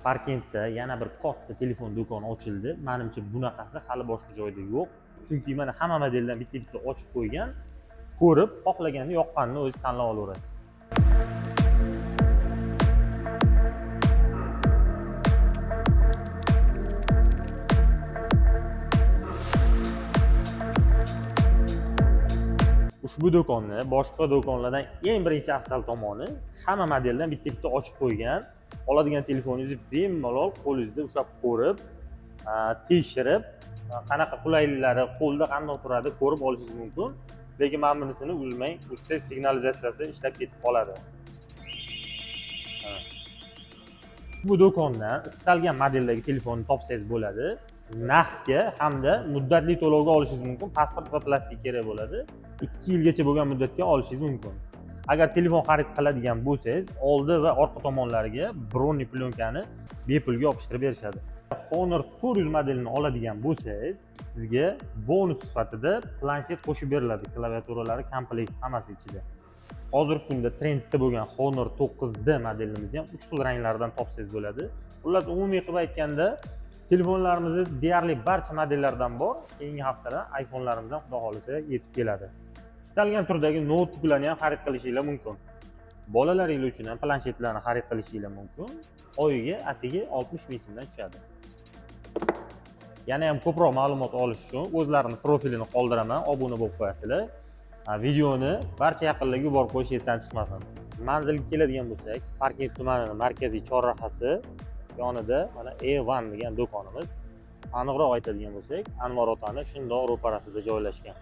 Parkentda yana bir katta telefon do'koni ochildi. Menimcha bunaqasi hali boshqa joyda yo'q. Chunki mana hamma modeldan bitta-bitta ochib qo'ygan. Ko'rib, xohlaganni yoqqanini o'zingiz tanlab olaverasiz. Ushbu do'konni boshqa do'konlardan eng birinchi afzal tomoni hamma modeldan bitta-bitta ochib qo'ygan. Oladigan telefoningizni bemalol qo'lingizda ushlab ko'rib, tekshirib, qanaqa qulayliklari, qo'lda qanday turadi ko'rib olishingiz mumkin. Lekin men bunisini uzmang, uzsangiz signalizatsiyasi ishlab ketib qoladi. Bu do'kondan istalgan modeldagi telefonni topsangiz bo'ladi. Naqdga hamda muddatli to'lovga olishingiz mumkin. Pasport va plastik kerak bo'ladi. 2 yilgacha bo'lgan muddatga olishingiz mumkin. Agar telefon xarid qiladigan bo'lsangiz, oldi va orqa tomonlariga bronni plyonkani bepulga yopishtirib berishadi. Honor 400 modelini oladigan bo'lsangiz, sizga bonus sifatida planshet qo'shib beriladi. Klaviaturalari komplekt hammasi ichida. Hozirgi kunda trendda bo'lgan Honor 9D modelimizni ham 3 xil ranglardan topsangiz bo'ladi. Xullas, umumiy qilib aytganda, telefonlarimizni deyarli barcha modellardan bor. Keyingi haftada iPhone'larimiz ham xudo xolisa yetib keladi. Istalgan turdagi noutbuklarni ham xarid qilishingiz mumkin. Bolalaringiz uchun ham planshetlarni xarid qilishingiz mumkin. Oyiga atigi 60 ming so'mdan tushadi. Yana ham ko'proq ma'lumot olish uchun o'zlarining profilini qoldiraman, obuna bo'lib qo'yasizlar. Videoni barcha yaqinlarga yuborib qo'yish esdan chiqmasin. Manzilga keladigan bo'lsak, Parkent tumanining markaziy chorrahasi yonida mana E1 degan do'konimiz. Aniqroq aytadigan bo'lsak, Anvar otaning shundoq ro'parasida joylashgan.